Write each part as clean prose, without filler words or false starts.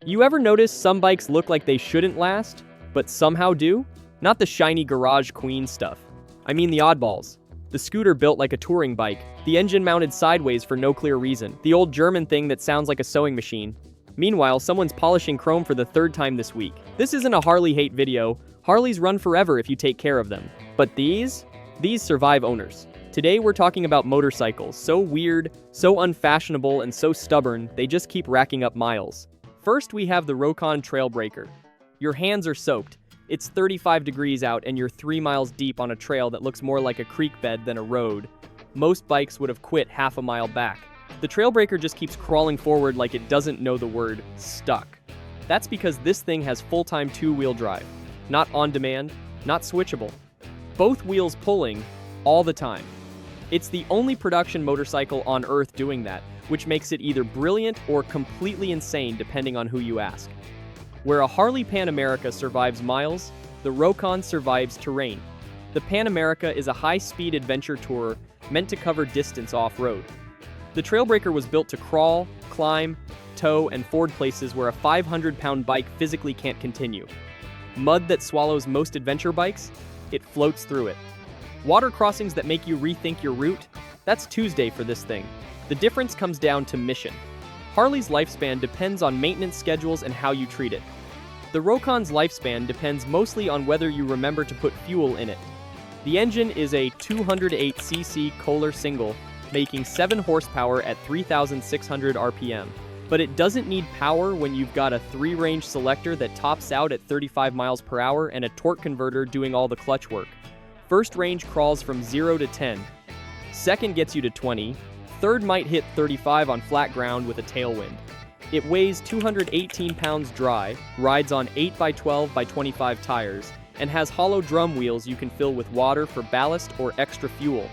You ever notice some bikes look like they shouldn't last, but somehow do? Not the shiny garage queen stuff. I mean the oddballs. The scooter built like a touring bike, the engine mounted sideways for no clear reason, the old German thing that sounds like a sewing machine. Meanwhile, someone's polishing chrome for the third time this week. This isn't a Harley hate video. Harleys run forever if you take care of them. But these survive owners. Today we're talking about motorcycles, so weird, so unfashionable, and so stubborn, they just keep racking up miles. First, we have the Rokon Trailbreaker. Your hands are soaked. It's 35 degrees out and you're 3 miles deep on a trail that looks more like a creek bed than a road. Most bikes would have quit half a mile back. The Trailbreaker just keeps crawling forward like it doesn't know the word stuck. That's because this thing has full-time two-wheel drive. Not on demand, not switchable. Both wheels pulling all the time. It's the only production motorcycle on Earth doing that, which makes it either brilliant or completely insane depending on who you ask. Where a Harley Pan America survives miles, the Rokon survives terrain. The Pan America is a high-speed adventure tourer meant to cover distance off-road. The Trailbreaker was built to crawl, climb, tow, and ford places where a 500-pound bike physically can't continue. Mud that swallows most adventure bikes? It floats through it. Water crossings that make you rethink your route? That's Tuesday for this thing. The difference comes down to mission. Harley's lifespan depends on maintenance schedules and how you treat it. The Rokon's lifespan depends mostly on whether you remember to put fuel in it. The engine is a 208cc Kohler single, making 7 horsepower at 3,600 RPM. But it doesn't need power when you've got a 3-range selector that tops out at 35 miles per hour and a torque converter doing all the clutch work. First range crawls from 0 to 10. Second gets you to 20. Third might hit 35 on flat ground with a tailwind. It weighs 218 pounds dry, rides on 8x12x25 tires, and has hollow drum wheels you can fill with water for ballast or extra fuel.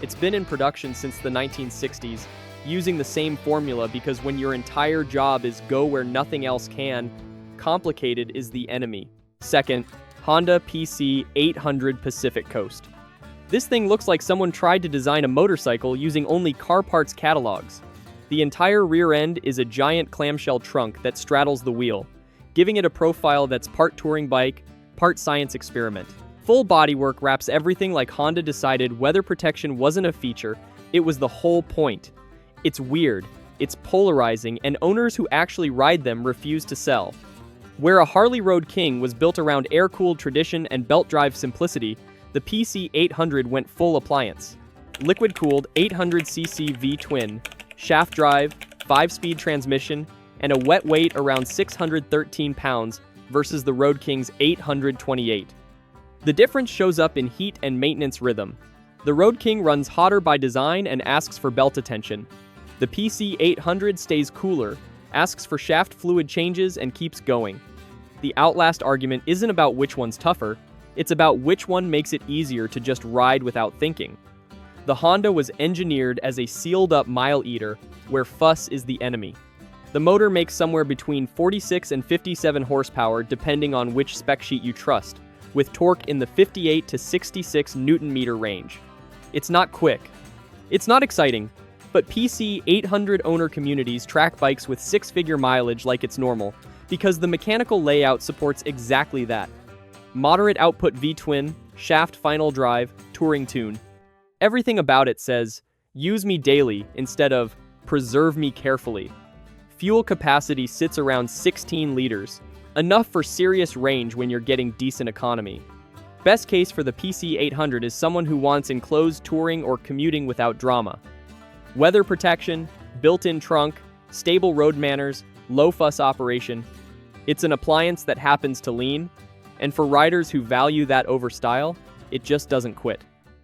It's been in production since the 1960s, using the same formula because when your entire job is go where nothing else can, complicated is the enemy. Second, Honda PC 800 Pacific Coast. This thing looks like someone tried to design a motorcycle using only car parts catalogs. The entire rear end is a giant clamshell trunk that straddles the wheel, giving it a profile that's part touring bike, part science experiment. Full bodywork wraps everything like Honda decided weather protection wasn't a feature, it was the whole point. It's weird, it's polarizing, and owners who actually ride them refuse to sell. Where a Harley Road King was built around air-cooled tradition and belt drive simplicity, the PC 800 went full appliance. Liquid-cooled 800cc V-twin, shaft drive, 5-speed transmission, and a wet weight around 613 pounds versus the Road King's 828. The difference shows up in heat and maintenance rhythm. The Road King runs hotter by design and asks for belt attention. The PC 800 stays cooler, asks for shaft fluid changes, and keeps going. The Outlast argument isn't about which one's tougher, it's about which one makes it easier to just ride without thinking. The Honda was engineered as a sealed-up mile-eater, where fuss is the enemy. The motor makes somewhere between 46 and 57 horsepower depending on which spec sheet you trust, with torque in the 58 to 66 Newton-meter range. It's not quick. It's not exciting, but PC 800 owner communities track bikes with 6-figure mileage like it's normal, because the mechanical layout supports exactly that. Moderate output V-twin, shaft final drive, touring tune. Everything about it says, use me daily instead of preserve me carefully. Fuel capacity sits around 16 liters, enough for serious range when you're getting decent economy. Best case for the PC 800 is someone who wants enclosed touring or commuting without drama. Weather protection, built-in trunk, stable road manners, low-fuss operation. It's an appliance that happens to lean, and for riders who value that over style, it just doesn't quit.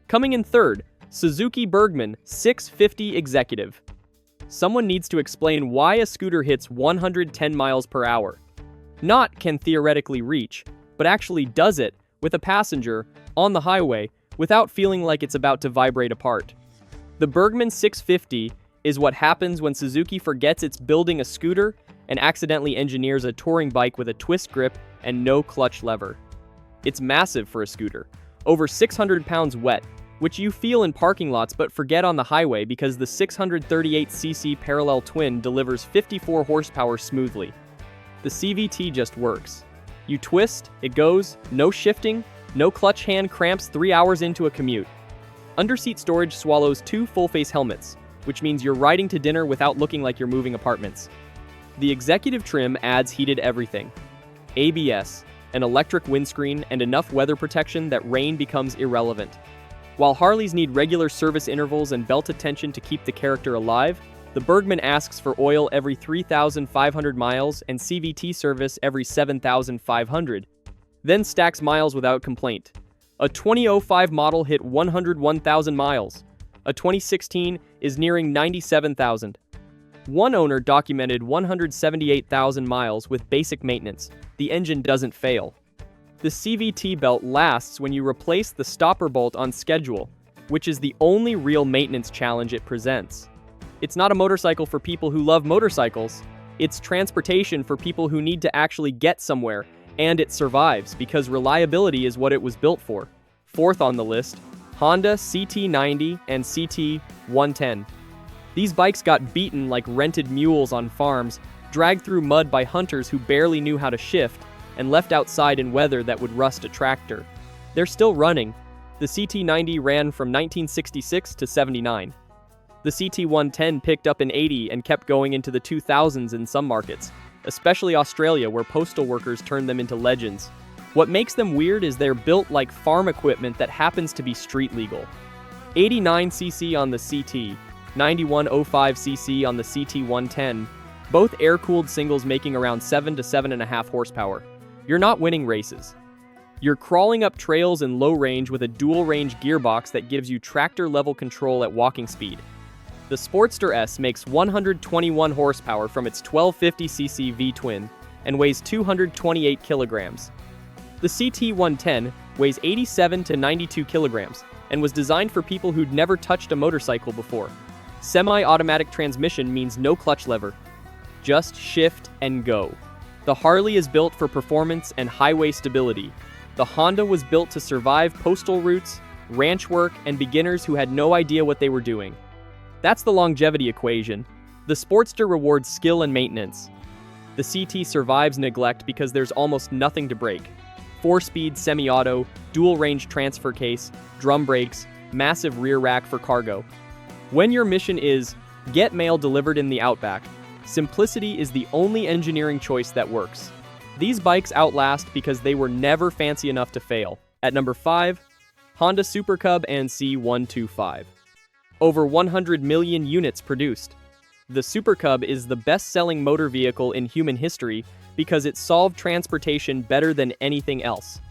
Coming in third, Suzuki Bergman 650 Executive. Someone needs to explain why a scooter hits 110 miles per hour. Not can theoretically reach, but actually does it with a passenger on the highway without feeling like it's about to vibrate apart. The Bergman 650 is what happens when Suzuki forgets it's building a scooter and accidentally engineers a touring bike with a twist grip and no clutch lever. It's massive for a scooter, over 600 pounds wet, which you feel in parking lots but forget on the highway because the 638cc parallel twin delivers 54 horsepower smoothly. The CVT just works. You twist, it goes, no shifting, no clutch hand cramps 3 hours into a commute. Underseat storage swallows 2 full-face helmets, which means you're riding to dinner without looking like you're moving apartments. The executive trim adds heated everything. ABS, an electric windscreen, and enough weather protection that rain becomes irrelevant. While Harleys need regular service intervals and belt attention to keep the character alive, the Bergman asks for oil every 3,500 miles and CVT service every 7,500, then stacks miles without complaint. A 2005 model hit 101,000 miles. A 2016 is nearing 97,000. One owner documented 178,000 miles with basic maintenance. The engine doesn't fail. The CVT belt lasts when you replace the stopper bolt on schedule, which is the only real maintenance challenge it presents. It's not a motorcycle for people who love motorcycles. It's transportation for people who need to actually get somewhere, and it survives because reliability is what it was built for. Fourth on the list, Honda CT90 and CT110. These bikes got beaten like rented mules on farms, dragged through mud by hunters who barely knew how to shift, and left outside in weather that would rust a tractor. They're still running. The CT90 ran from 1966 to 79. The CT110 picked up in 80 and kept going into the 2000s in some markets, especially Australia, where postal workers turned them into legends. What makes them weird is they're built like farm equipment that happens to be street legal. 89cc on the CT, 9105cc on the CT110, both air-cooled singles making around 7 to 7.5 horsepower. You're not winning races. You're crawling up trails in low range with a dual-range gearbox that gives you tractor-level control at walking speed. The Sportster S makes 121 horsepower from its 1250cc V-twin and weighs 228 kilograms. The CT110 weighs 87 to 92 kilograms and was designed for people who'd never touched a motorcycle before. Semi-automatic transmission means no clutch lever. Just shift and go. The Harley is built for performance and highway stability. The Honda was built to survive postal routes, ranch work, and beginners who had no idea what they were doing. That's the longevity equation. The Sportster rewards skill and maintenance. The CT survives neglect because there's almost nothing to break. 4-speed semi-auto, dual-range transfer case, drum brakes, massive rear rack for cargo. When your mission is, get mail delivered in the outback, simplicity is the only engineering choice that works. These bikes outlast because they were never fancy enough to fail. At number 5, Honda Super Cub and C125. Over 100 million units produced. The Super Cub is the best-selling motor vehicle in human history because it solved transportation better than anything else.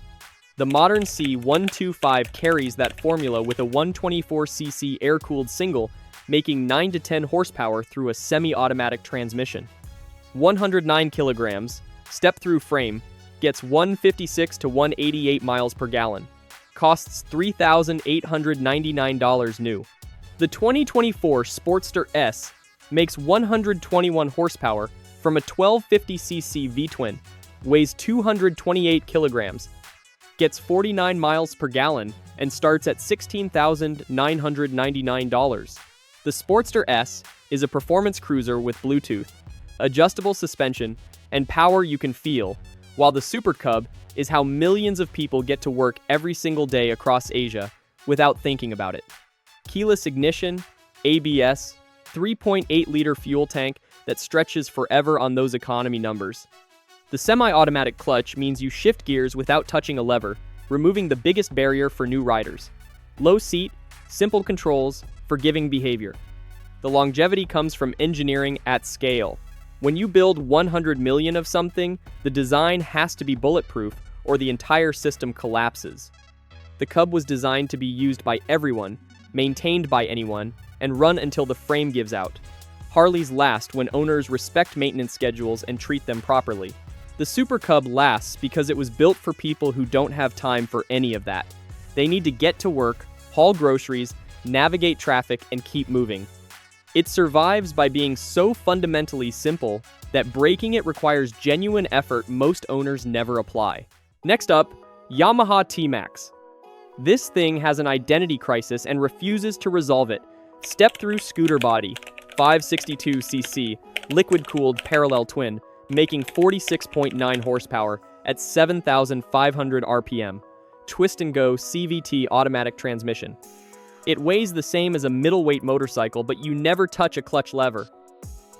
The modern C125 carries that formula with a 124cc air-cooled single, making 9 to 10 horsepower through a semi-automatic transmission. 109 kilograms, step-through frame, gets 156 to 188 miles per gallon. Costs $3,899 new. The 2024 Sportster S makes 121 horsepower from a 1250cc V-twin, weighs 228 kilograms, gets 49 miles per gallon, and starts at $16,999. The Sportster S is a performance cruiser with Bluetooth, adjustable suspension, and power you can feel, while the Super Cub is how millions of people get to work every single day across Asia without thinking about it. Keyless ignition, ABS, 3.8-liter fuel tank that stretches forever on those economy numbers. The semi-automatic clutch means you shift gears without touching a lever, removing the biggest barrier for new riders. Low seat, simple controls, forgiving behavior. The longevity comes from engineering at scale. When you build 100 million of something, the design has to be bulletproof or the entire system collapses. The Cub was designed to be used by everyone, maintained by anyone, and run until the frame gives out. Harleys last when owners respect maintenance schedules and treat them properly. The Super Cub lasts because it was built for people who don't have time for any of that. They need to get to work, haul groceries, navigate traffic, and keep moving. It survives by being so fundamentally simple that breaking it requires genuine effort most owners never apply. Next up, Yamaha T-Max. This thing has an identity crisis and refuses to resolve it. Step-through scooter body, 562cc, liquid-cooled parallel twin, making 46.9 horsepower at 7,500 RPM, twist-and-go CVT automatic transmission. It weighs the same as a middleweight motorcycle, but you never touch a clutch lever.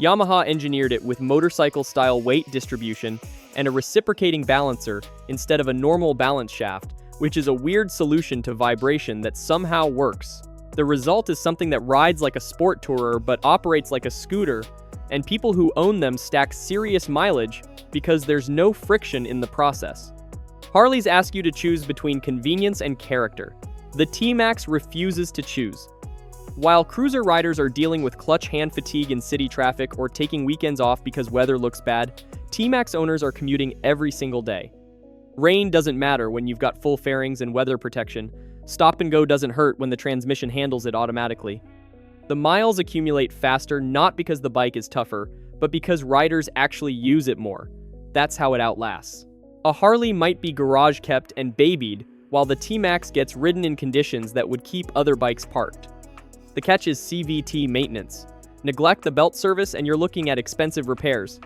Yamaha engineered it with motorcycle-style weight distribution and a reciprocating balancer instead of a normal balance shaft, which is a weird solution to vibration that somehow works. The result is something that rides like a sport tourer but operates like a scooter, and people who own them stack serious mileage because there's no friction in the process. Harleys ask you to choose between convenience and character. The T-Max refuses to choose. While cruiser riders are dealing with clutch hand fatigue in city traffic or taking weekends off because weather looks bad, T-Max owners are commuting every single day. Rain doesn't matter when you've got full fairings and weather protection. Stop and go doesn't hurt when the transmission handles it automatically. The miles accumulate faster not because the bike is tougher, but because riders actually use it more. That's how it outlasts. A Harley might be garage kept and babied, while the T-Max gets ridden in conditions that would keep other bikes parked. The catch is CVT maintenance. Neglect the belt service and you're looking at expensive repairs.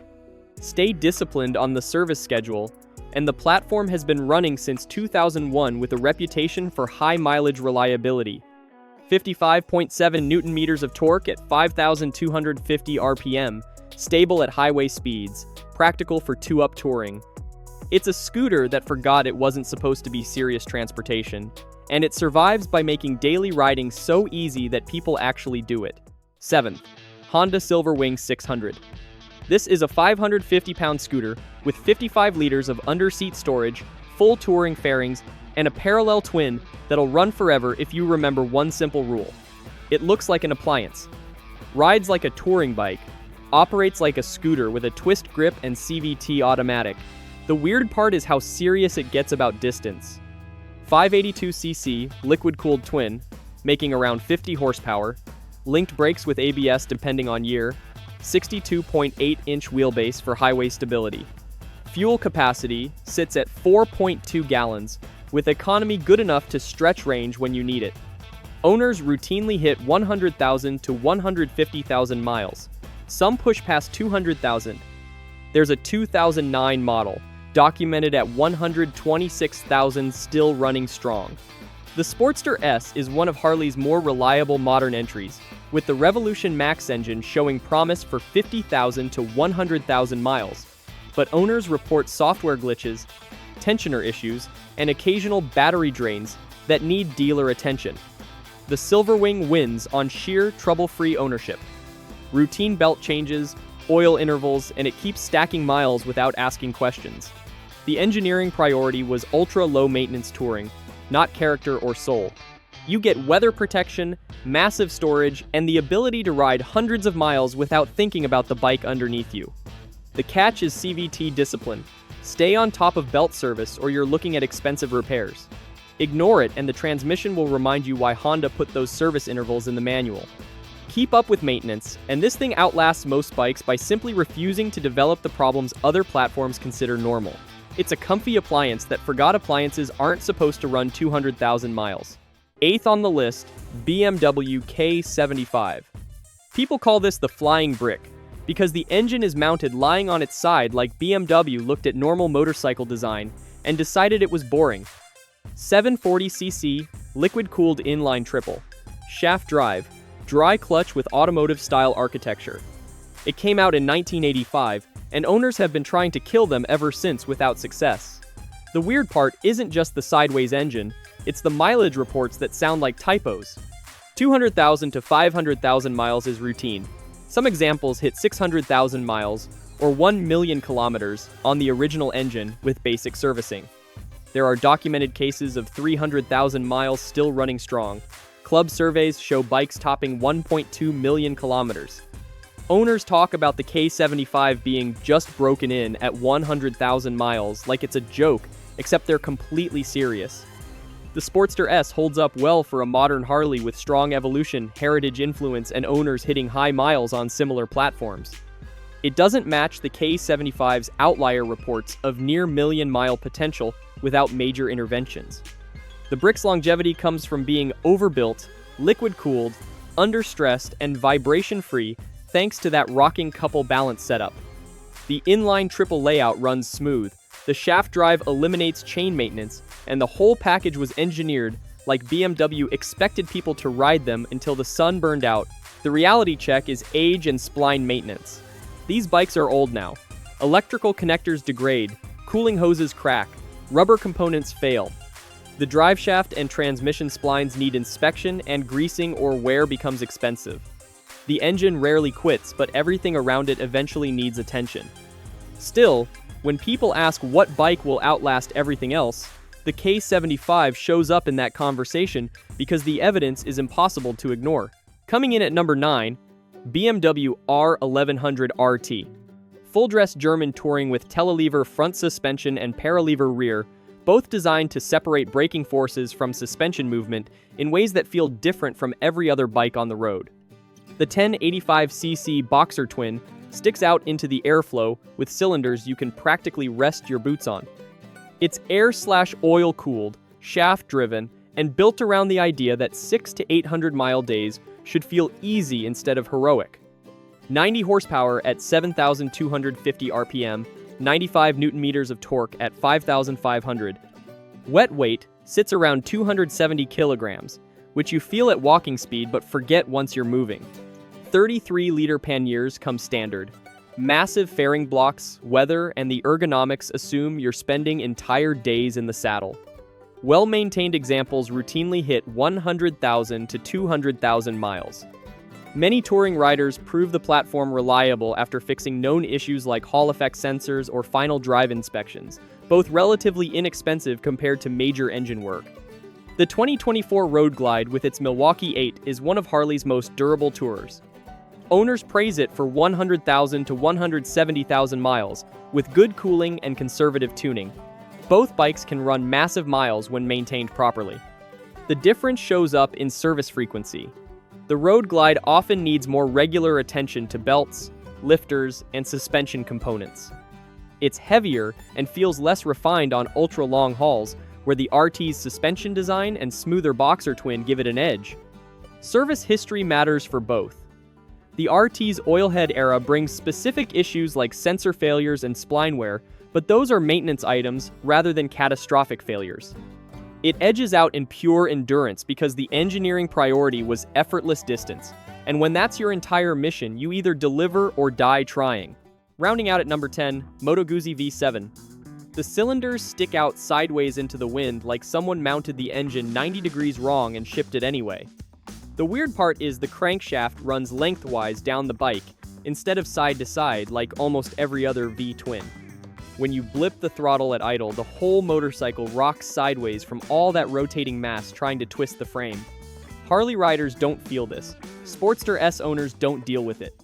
Stay disciplined on the service schedule, and the platform has been running since 2001 with a reputation for high mileage reliability. 55.7 Newton meters of torque at 5,250 RPM, stable at highway speeds, practical for two-up touring. It's a scooter that forgot it wasn't supposed to be serious transportation, and it survives by making daily riding so easy that people actually do it. 7th, Honda Silverwing 600. This is a 550-pound scooter with 55 liters of under-seat storage, full touring fairings, and a parallel twin that'll run forever if you remember one simple rule. It looks like an appliance, rides like a touring bike, operates like a scooter with a twist grip and CVT automatic. The weird part is how serious it gets about distance. 582cc liquid-cooled twin, making around 50 horsepower, linked brakes with ABS depending on year, 62.8-inch wheelbase for highway stability. Fuel capacity sits at 4.2 gallons, with economy good enough to stretch range when you need it. Owners routinely hit 100,000 to 150,000 miles. Some push past 200,000. There's a 2009 model, documented at 126,000, still running strong. The Sportster S is one of Harley's more reliable modern entries, with the Revolution Max engine showing promise for 50,000 to 100,000 miles. But owners report software glitches, tensioner issues, and occasional battery drains that need dealer attention. The Silverwing wins on sheer trouble-free ownership. Routine belt changes, oil intervals, and it keeps stacking miles without asking questions. The engineering priority was ultra-low maintenance touring, not character or soul. You get weather protection, massive storage, and the ability to ride hundreds of miles without thinking about the bike underneath you. The catch is CVT discipline. Stay on top of belt service or you're looking at expensive repairs. Ignore it and the transmission will remind you why Honda put those service intervals in the manual. Keep up with maintenance, and this thing outlasts most bikes by simply refusing to develop the problems other platforms consider normal. It's a comfy appliance that forgot appliances aren't supposed to run 200,000 miles. 8th on the list, BMW K75. People call this the flying brick, because the engine is mounted lying on its side like BMW looked at normal motorcycle design and decided it was boring. 740cc, liquid-cooled inline triple. Shaft drive, dry clutch with automotive-style architecture. It came out in 1985, and owners have been trying to kill them ever since without success. The weird part isn't just the sideways engine, it's the mileage reports that sound like typos. 200,000 to 500,000 miles is routine. Some examples hit 600,000 miles, or 1 million kilometers, on the original engine with basic servicing. There are documented cases of 300,000 miles still running strong. Club surveys show bikes topping 1.2 million kilometers. Owners talk about the K75 being just broken in at 100,000 miles like it's a joke, except they're completely serious. The Sportster S holds up well for a modern Harley with strong evolution, heritage influence, and owners hitting high miles on similar platforms. It doesn't match the K75's outlier reports of near million-mile potential without major interventions. The brick's longevity comes from being overbuilt, liquid-cooled, under-stressed, and vibration-free thanks to that rocking couple balance setup. The inline triple layout runs smooth, the shaft drive eliminates chain maintenance, and the whole package was engineered like BMW expected people to ride them until the sun burned out. The reality check is age and spline maintenance. These bikes are old now. Electrical connectors degrade, cooling hoses crack, rubber components fail. The drive shaft and transmission splines need inspection, and greasing or wear becomes expensive. The engine rarely quits, but everything around it eventually needs attention. Still, when people ask what bike will outlast everything else, the K75 shows up in that conversation because the evidence is impossible to ignore. Coming in at number 9, BMW R1100 RT. Full-dress German touring with telelever front suspension and paralever rear, both designed to separate braking forces from suspension movement in ways that feel different from every other bike on the road. The 1085cc Boxer Twin sticks out into the airflow with cylinders you can practically rest your boots on. It's air/oil cooled, shaft driven, and built around the idea that 600 to 800 mile days should feel easy instead of heroic. 90 horsepower at 7,250 RPM, 95 Newton-meters of torque at 5,500. Wet weight sits around 270 kilograms, which you feel at walking speed but forget once you're moving. 33-liter panniers come standard. Massive fairing blocks, weather, and the ergonomics assume you're spending entire days in the saddle. Well-maintained examples routinely hit 100,000 to 200,000 miles. Many touring riders prove the platform reliable after fixing known issues like Hall effect sensors or final drive inspections, both relatively inexpensive compared to major engine work. The 2024 Road Glide with its Milwaukee 8 is one of Harley's most durable tourers. Owners praise it for 100,000 to 170,000 miles, with good cooling and conservative tuning. Both bikes can run massive miles when maintained properly. The difference shows up in service frequency. The Road Glide often needs more regular attention to belts, lifters, and suspension components. It's heavier and feels less refined on ultra-long hauls, where the RT's suspension design and smoother Boxer Twin give it an edge. Service history matters for both. The RT's oilhead era brings specific issues like sensor failures and spline wear, but those are maintenance items rather than catastrophic failures. It edges out in pure endurance because the engineering priority was effortless distance, and when that's your entire mission, you either deliver or die trying. Rounding out at number 10, Moto Guzzi V7. The cylinders stick out sideways into the wind like someone mounted the engine 90 degrees wrong and shipped it anyway. The weird part is the crankshaft runs lengthwise down the bike, instead of side to side like almost every other V-twin. When you blip the throttle at idle, the whole motorcycle rocks sideways from all that rotating mass trying to twist the frame. Harley riders don't feel this. Sportster S owners don't deal with it.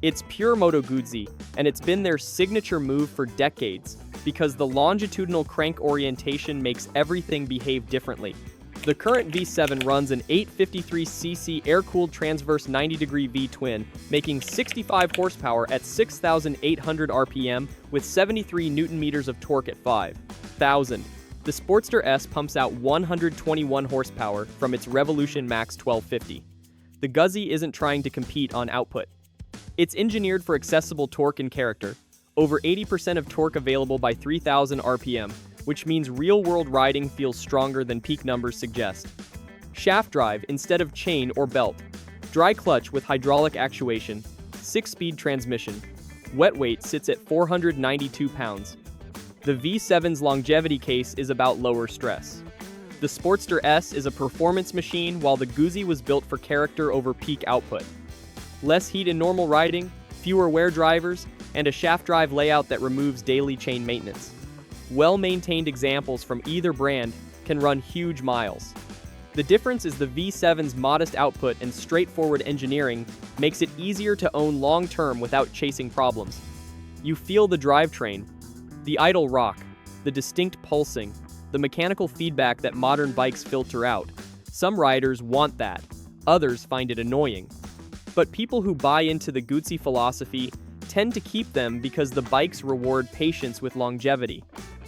It's pure Moto Guzzi, and it's been their signature move for decades, because the longitudinal crank orientation makes everything behave differently. The current V7 runs an 853cc air-cooled transverse 90-degree V-twin, making 65 horsepower at 6,800 RPM with 73 Newton-meters of torque at 5,000. The Sportster S pumps out 121 horsepower from its Revolution Max 1250. The Guzzi isn't trying to compete on output. It's engineered for accessible torque and character. Over 80% of torque available by 3,000 RPM, which means real-world riding feels stronger than peak numbers suggest. Shaft drive instead of chain or belt. Dry clutch with hydraulic actuation. 6-speed transmission. Wet weight sits at 492 pounds. The V7's longevity case is about lower stress. The Sportster S is a performance machine, while the Guzzi was built for character over peak output. Less heat in normal riding, fewer wear drivers, and a shaft drive layout that removes daily chain maintenance. Well-maintained examples from either brand can run huge miles. The difference is the V7's modest output and straightforward engineering makes it easier to own long-term without chasing problems. You feel the drivetrain, the idle rock, the distinct pulsing, the mechanical feedback that modern bikes filter out. Some riders want that, others find it annoying. But people who buy into the Guzzi philosophy tend to keep them because the bikes reward patience with longevity.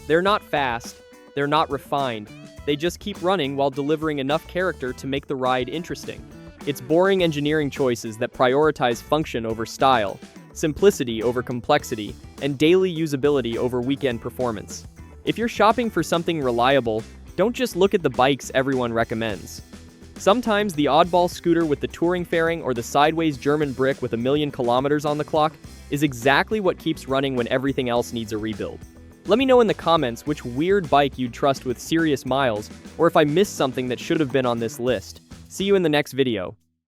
They're not fast, they're not refined, they just keep running while delivering enough character to make the ride interesting. It's boring engineering choices that prioritize function over style, simplicity over complexity, and daily usability over weekend performance. If you're shopping for something reliable, don't just look at the bikes everyone recommends. Sometimes the oddball scooter with the touring fairing or the sideways German brick with 1,000,000 kilometers on the clock is exactly what keeps running when everything else needs a rebuild. Let me know in the comments which weird bike you'd trust with serious miles, or if I missed something that should have been on this list. See you in the next video.